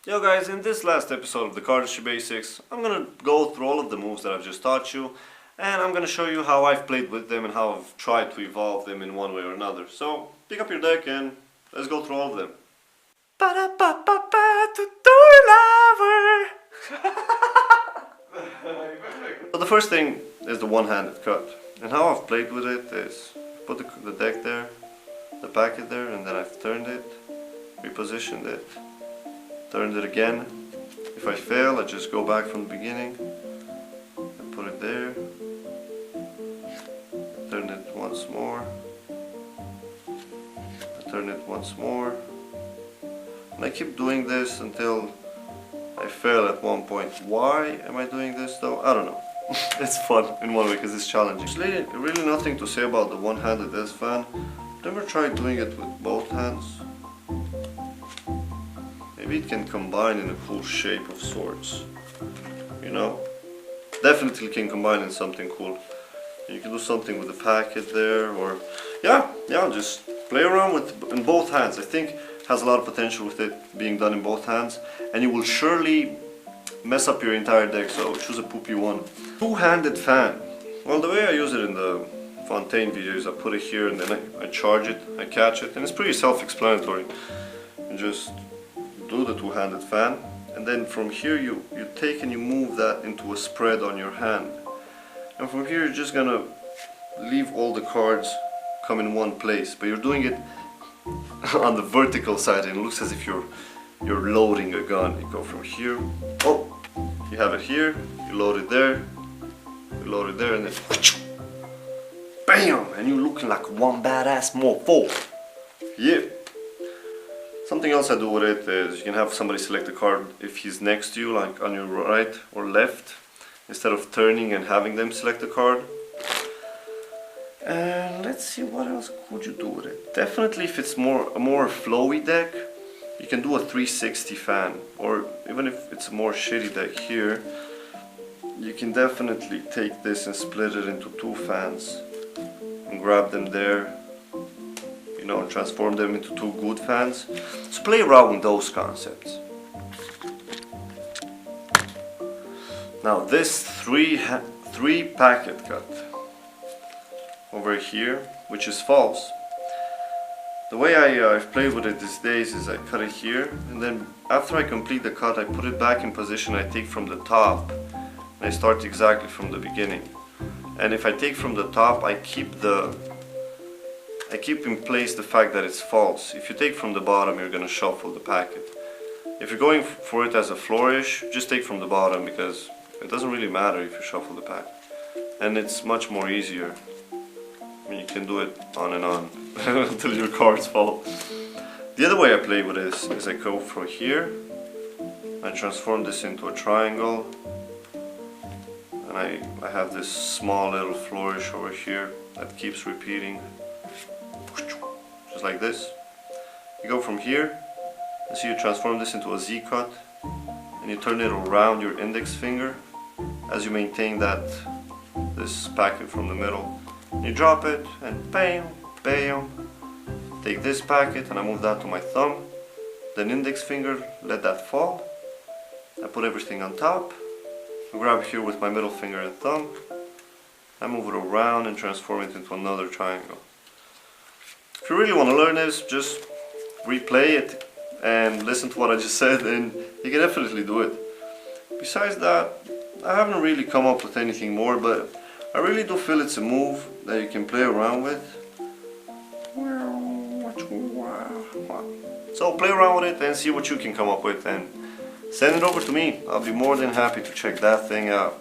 Yo guys, in this last episode of the Cardistry Basics, I'm gonna go through all of the moves that I've just taught you, and I'm gonna show you how I've played with them and how I've tried to evolve them in one way or another. So, pick up your deck and let's go through all of them. So the first thing is the one-handed cut, and how I've played with it is put the deck there, the packet there, and then I've turned it, repositioned it, turned it again. If I fail, I just go back from the beginning and put it there, turn it once more, turn it once more, and I keep doing this until I fail at one point. Why am I doing this though? I don't know. It's fun in one way because it's challenging. There's really nothing to say about the one-handed S fan. Never tried doing it with both hands. Maybe it can combine in a cool shape of sorts. You know? Definitely can combine in something cool. You can do something with the packet there, or yeah, just play around with in both hands. I think has a lot of potential with it being done in both hands, and you will surely mess up your entire deck, so choose a poopy one. Two-handed fan. Well, the way I use it in the Fontaine videos, I put it here and then I charge it, I catch it, and it's pretty self-explanatory. You just do the two-handed fan, and then from here you take and you move that into a spread on your hand. And from here you're just gonna leave all the cards come in one place, but you're doing it on the vertical side, and it looks as if you're loading a gun. You go from here, oh, you have it here, you load it there, you load it there, and then bam, and you're looking like one badass mofo. Yeah. Something else I do with it is you can have somebody select a card if he's next to you, like on your right or left, instead of turning and having them select a card. And let's see, what else could you do with it? Definitely, if it's a more flowy deck, you can do a 360 fan, or even if it's a more shitty deck here, you can definitely take this and split it into two fans and grab them there, you know, and transform them into two good fans. So play around with those concepts. Now this three packet cut over here, which is false. The way I've played with it these days is I cut it here, and then after I complete the cut I put it back in position. I take from the top and I start exactly from the beginning. And if I take from the top, I keep in place the fact that it's false. If you take from the bottom, you're gonna shuffle the packet. If you're going for it as a flourish, just take from the bottom, because it doesn't really matter if you shuffle the packet, and it's much more easier. I mean, you can do it on and on until your cards fall. The other way I play with this is I go from here, I transform this into a triangle, and I have this small little flourish over here that keeps repeating, just like this. You go from here, and so you transform this into a Z cut, and you turn it around your index finger as you maintain this packet from the middle. You drop it, and bam, bam. Take this packet and I move that to my thumb. Then index finger, let that fall. I put everything on top. I grab here with my middle finger and thumb. I move it around and transform it into another triangle. If you really want to learn this, just replay it and listen to what I just said, and you can definitely do it. Besides that, I haven't really come up with anything more, but I really do feel it's a move that you can play around with. So play around with it and see what you can come up with, and send it over to me. I'll be more than happy to check that thing out.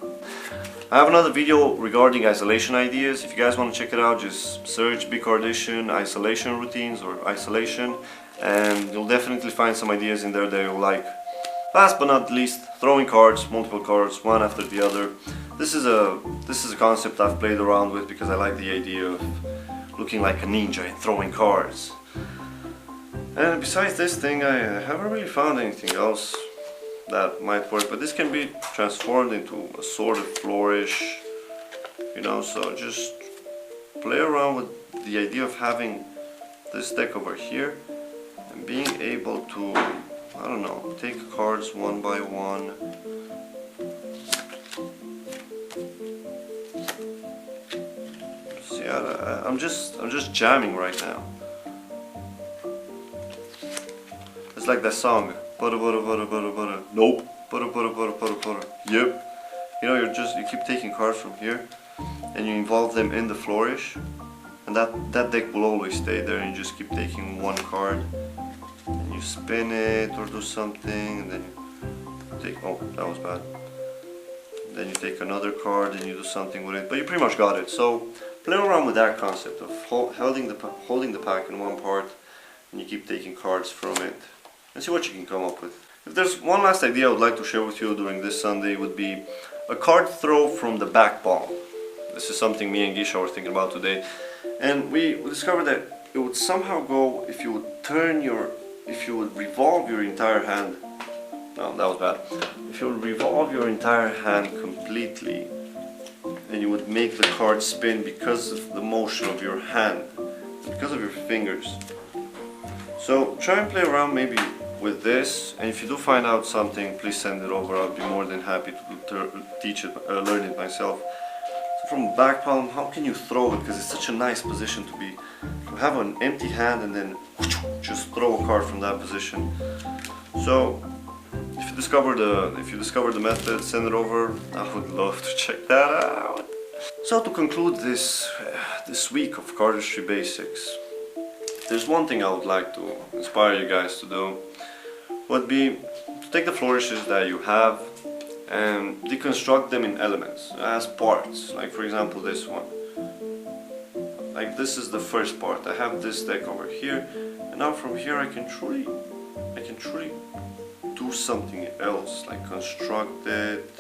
I have another video regarding isolation ideas. If you guys want to check it out, just search BCardician isolation routines or isolation, and you'll definitely find some ideas in there that you'll like. Last but not least, throwing cards, multiple cards, one after the other. This is a concept I've played around with because I like the idea of looking like a ninja and throwing cards. And besides this thing, I haven't really found anything else that might work, but this can be transformed into a sort of flourish, you know, so just play around with the idea of having this deck over here and being able to I don't know, take cards one by one. See, I'm just jamming right now. It's like that song, butter, butter, butter, butter, butter. Nope, butter, butter, butter, butter, butter. Yep. You know, you keep taking cards from here, and you involve them in the flourish, and that deck will always stay there. And you just keep taking one card, and you spin it or do something, and then you take. Oh, that was bad. Then you take another card and you do something with it, but you pretty much got it. So play around with that concept of holding the pack in one part, and you keep taking cards from it, and see what you can come up with. If there's one last idea I would like to share with you during this Sunday, would be a card throw from the back palm. This is something me and Gisha were thinking about today, and we discovered that it would somehow go if you would revolve your entire hand. No, that was bad. If you would revolve your entire hand completely, and you would make the card spin because of the motion of your hand, because of your fingers. So try and play around maybe with this, and if you do find out something, please send it over. I'll be more than happy to teach it, learn it myself. So from back palm, how can you throw it? Because it's such a nice position to have an empty hand and then just throw a card from that position. So if you discover the method, send it over. I would love to check that out. So to conclude this week of Cardistry Basics, there's one thing I would like to inspire you guys to do, would be to take the flourishes that you have and deconstruct them in elements, as parts. Like for example this one. Like this is the first part. I have this deck over here, and now from here I can truly do something else, like construct it,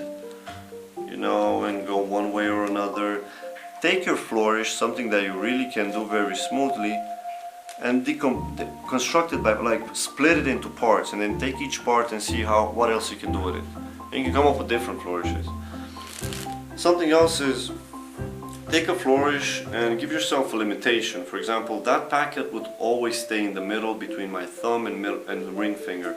you know, and go one way or another. Take your flourish, something that you really can do very smoothly, and construct it by, like, split it into parts, and then take each part and see what else you can do with it. And you can come up with different flourishes. Something else is, take a flourish and give yourself a limitation. For example, that packet would always stay in the middle between my thumb and the ring finger.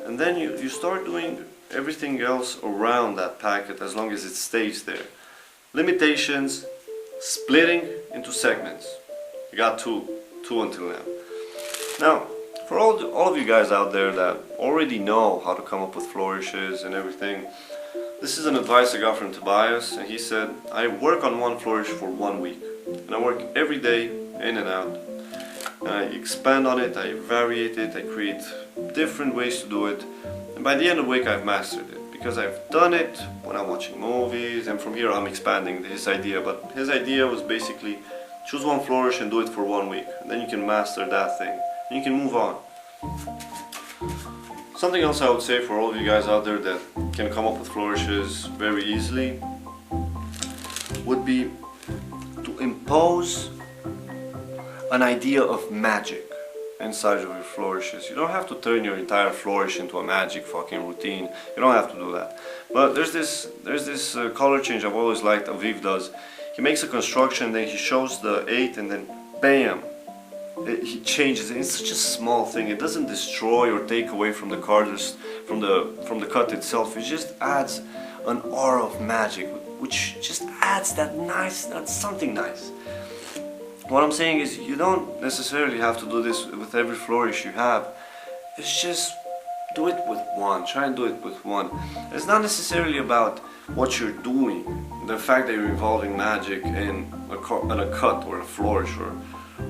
And then you start doing everything else around that packet as long as it stays there. Limitations, splitting into segments. You got two until now. Now, for all of you guys out there that already know how to come up with flourishes and everything, this is an advice I got from Tobias, and he said, I work on one flourish for 1 week, and I work every day in and out, and I expand on it, I variate it, I create different ways to do it, and by the end of the week I've mastered it, because I've done it when I'm watching movies, and from here I'm expanding his idea. But his idea was basically choose one flourish and do it for 1 week, and then you can master that thing, and you can move on. Something else I would say for all of you guys out there that can come up with flourishes very easily would be to impose an idea of magic inside of your flourishes. You don't have to turn your entire flourish into a magic fucking routine. You don't have to do that. But there's this color change I've always liked Aviv does. He makes a construction, then he shows the 8, and then bam, he changes it. It's such a small thing. It doesn't destroy or take away from the card, from the cut itself. It just adds an aura of magic, which just adds that's something nice. What I'm saying is, you don't necessarily have to do this with every flourish you have. It's just do it with one. Try and do it with one. It's not necessarily about what you're doing, the fact that you're involving magic in a cut or a flourish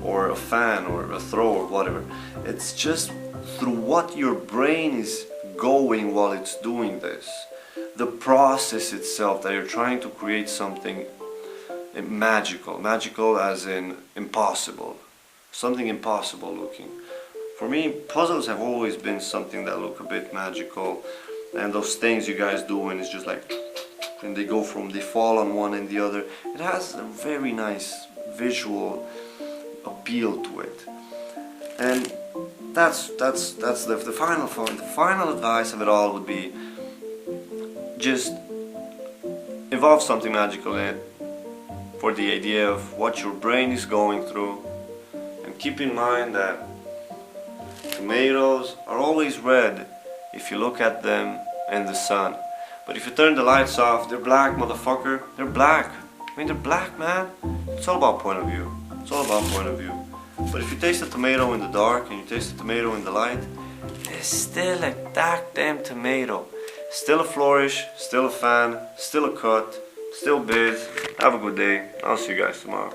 or a fan or a throw or whatever. It's just through what your brain is going while it's doing this. The process itself, that you're trying to create something magical as in impossible, something impossible looking. For me, puzzles have always been something that look a bit magical, and those things you guys do when it's just like, and they fall on one and the other. It has a very nice visual appeal to it, and that's the final advice of it all would be, just involve something magical in it for the idea of what your brain is going through, and keep in mind that tomatoes are always red if you look at them in the sun. But if you turn the lights off, they're black, motherfucker. They're black. I mean, they're black, man. It's all about point of view. It's all about point of view. But if you taste a tomato in the dark and you taste a tomato in the light, it's still a damn tomato. Still a flourish, still a fan, still a cut, still biz. Have a good day. I'll see you guys tomorrow.